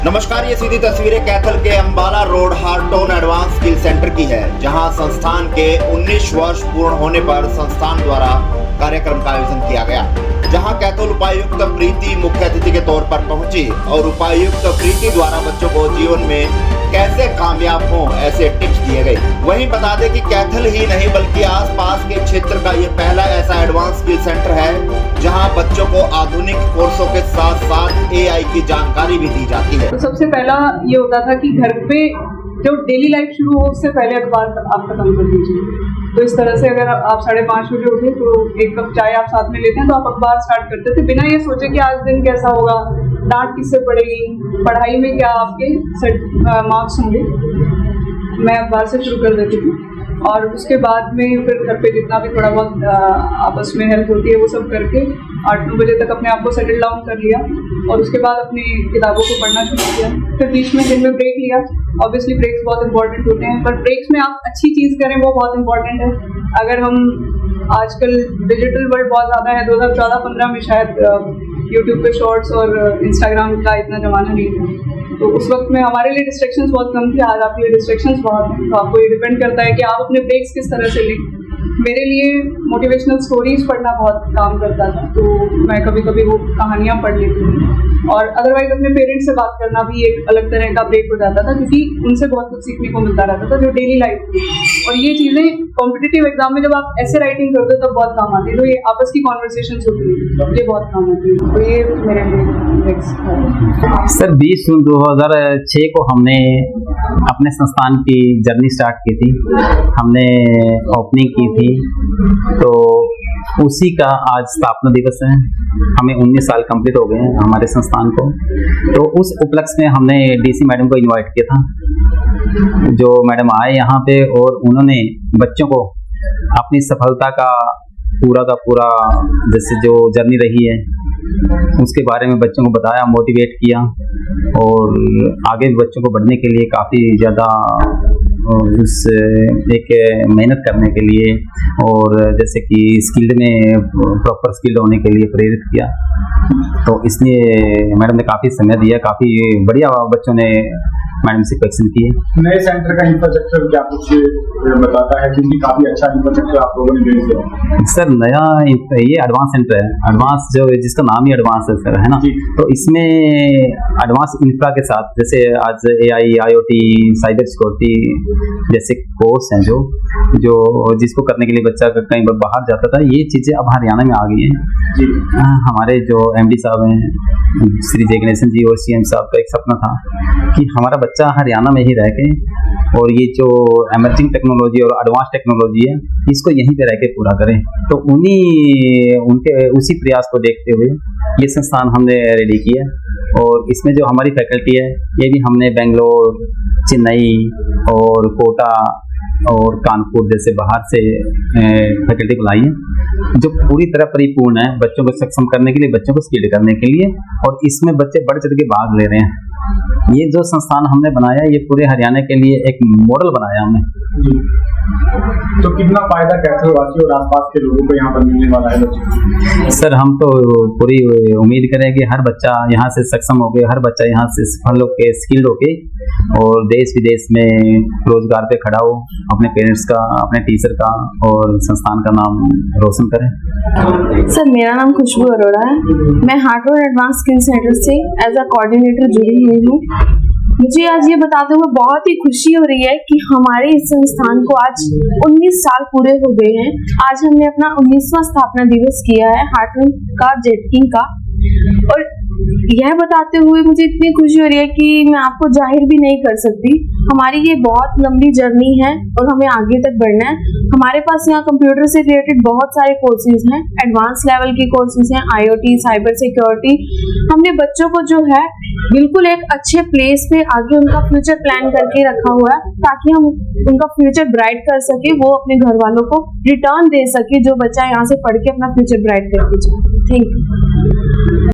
नमस्कार, ये सीधी तस्वीरें कैथल के Ambala road Hartron advance skill centre की है, जहां संस्थान के 19 वर्ष पूर्ण होने पर संस्थान द्वारा कार्यक्रम का आयोजन किया गया, जहां कैथल उपायुक्त प्रीति मुख्य अतिथि के तौर पर पहुंची और उपायुक्त प्रीति द्वारा बच्चों को जीवन में कैसे कामयाब हों ऐसे टिप्स दिए गए। वहीं बता दें कि कैथल ही नहीं बल्कि आसपास के क्षेत्र का ये पहला ऐसा एडवांस स्किल सेंटर है जहां बच्चों को आधुनिक कोर्सों के साथ साथ एआई की जानकारी भी दी जाती है। तो सबसे पहला ये होता था कि घर पे जो डेली लाइफ शुरू हो उससे पहले अखबार आप खत्म कर दीजिए। तो इस तरह से अगर आप 5:30 बजे उठे तो एक कप चाय आप साथ में लेते हैं तो आप अखबार स्टार्ट करते थे बिना ये सोचे कि आज दिन कैसा होगा, डांट किससे पड़ेगी, पढ़ाई में क्या आपके मार्क्स होंगे। मैं अखबार से शुरू कर देती थी और उसके बाद में फिर घर पे जितना भी थोड़ा बहुत आपस में हेल्प होती है वो सब करके 8-9 बजे तक अपने आप को सेटल डाउन कर लिया और उसके बाद अपनी किताबों को पढ़ना शुरू किया। फिर बीच में दिन में ब्रेक लिया। ऑब्वियसली ब्रेक्स बहुत इंपॉर्टेंट होते हैं, पर ब्रेक्स में आप अच्छी चीज़ करें वो बहुत इंपॉर्टेंट है। अगर हम आजकल डिजिटल वर्ल्ड बहुत ज़्यादा है, 2014-15 में शायद यूट्यूब पे शॉर्ट्स और इंस्टाग्राम का इतना ज़माना नहीं था, तो उस वक्त में हमारे लिए डिस्ट्रैक्शंस बहुत कम थे। आज आपके लिए डिस्ट्रैक्शंस बहुत हैं, तो आपको ये डिपेंड करता है कि आप अपने ब्रेक्स किस तरह से लें। मेरे लिए मोटिवेशनल स्टोरीज पढ़ना बहुत काम करता था, तो मैं कभी कभी वो कहानियाँ पढ़ लेती हूँ। और अदरवाइज अपने पेरेंट्स से बात करना भी एक अलग तरह का ब्रेक हो जाता था, क्योंकि उनसे बहुत कुछ सीखने को मिलता रहता था जो डेली लाइफ थी। और ये चीज़ें कॉम्पिटिटिव एग्जाम में जब आप ऐसे राइटिंग करते हो तब बहुत काम आती है। तो ये आपस की कॉन्वर्सेशन होती है, ये बहुत काम आती है। तो ये मेरे लिए सर 20 जून 2006 को हमने अपने संस्थान की जर्नी स्टार्ट की थी। हमने ओपनिंग की थी, तो उसी का आज स्थापना दिवस है। हमें 19 साल कंप्लीट हो गए हैं हमारे संस्थान को। तो उस उपलक्ष्य में हमने डीसी मैडम को इनवाइट किया था, जो मैडम आए यहाँ पे और उन्होंने बच्चों को अपनी सफलता का पूरा जैसे जो जर्नी रही है उसके बारे में बच्चों को बताया, मोटिवेट किया और आगे बच्चों को बढ़ने के लिए काफ़ी ज़्यादा उस एक मेहनत करने के लिए और जैसे कि स्किल्ड में प्रॉपर स्किल्ड होने के लिए प्रेरित किया। तो इसलिए मैडम ने काफ़ी समय दिया, काफ़ी बढ़िया बच्चों ने मैडम से क्वेश्चन किए। नए सेंटर का इंफ्रास्ट्रक्चर क्या कुछ बताता है, क्योंकि काफ़ी अच्छा इंफ्रास्ट्रक्चर आप लोगों ने भेज दिया। सर नया ये एडवांस सेंटर है, एडवांस जो जिसका नाम ही एडवांस है सर, है ना। तो इसमें एडवांस इंफ्रा के साथ जैसे आज एआई, IoT, साइबर सिक्योरिटी जैसे कोर्स हैं जो जिसको करने के लिए बच्चा कहीं बाहर जाता था, ये चीज़ें अब हरियाणा में आ गई हैं। हमारे जो MD साहब हैं श्री जय गणेशन जी और CM साहब का एक सपना था कि हमारा बच्चा हरियाणा में ही रह के और ये जो एमर्जिंग टेक्नोलॉजी और एडवांस टेक्नोलॉजी है इसको यहीं पे रह के पूरा करें। तो उनके उसी प्रयास को देखते हुए ये संस्थान हमने रेडी किया और इसमें जो हमारी फैकल्टी है ये भी हमने बेंगलोर, चेन्नई और कोटा और कानपुर जैसे बाहर से फैकल्टी बुलाई है, जो पूरी तरह परिपूर्ण है बच्चों को सक्षम करने के लिए, बच्चों को स्किल्ड करने के लिए। और इसमें बच्चे बढ़ चढ़ के भाग ले रहे हैं। ये जो संस्थान हमने बनाया ये पूरे हरियाणा के लिए एक मॉडल बनाया हमने। तो कितना फायदा कैथल वासी और आसपास के लोगों को यहाँ पर मिलने वाला है बच्चे? सर हम तो पूरी उम्मीद करें कि हर बच्चा यहाँ से सक्षम होके, हर बच्चा यहाँ से सफल होके, स्किल्ड होके और देश विदेश में रोजगार पे खड़ा हो, अपने पेरेंट्स का, अपने टीचर का और संस्थान का नाम रोशन करें। सर मेरा नाम खुशबू अरोड़ा है। मैं हार्टोन एडवांस स्किल सेंटर से एज अ कोऑर्डिनेटर जुड़ी हुई हूँ। मुझे आज ये बताते हुए बहुत ही खुशी हो रही है कि हमारे इस संस्थान को आज 19 साल पूरे हो गए हैं। आज हमने अपना 19वां स्थापना दिवस किया है हार्टोन का, जेटकिंग का। और यह बताते हुए मुझे इतनी खुशी हो रही है कि मैं आपको जाहिर भी नहीं कर सकती। हमारी ये बहुत लंबी जर्नी है और हमें आगे तक बढ़ना है। हमारे पास यहाँ कंप्यूटर से रिलेटेड बहुत सारे कोर्सेज हैं, एडवांस लेवल के कोर्सेज हैं, IoT, साइबर सिक्योरिटी। हमने बच्चों को जो है बिल्कुल एक अच्छे प्लेस पे आगे उनका फ्यूचर प्लान करके रखा हुआ है, ताकि हम उनका फ्यूचर ब्राइट कर सके, वो अपने घर वालों को रिटर्न दे सके जो बच्चा यहाँ से पढ़ के अपना फ्यूचर ब्राइट करके जाए। Thank you.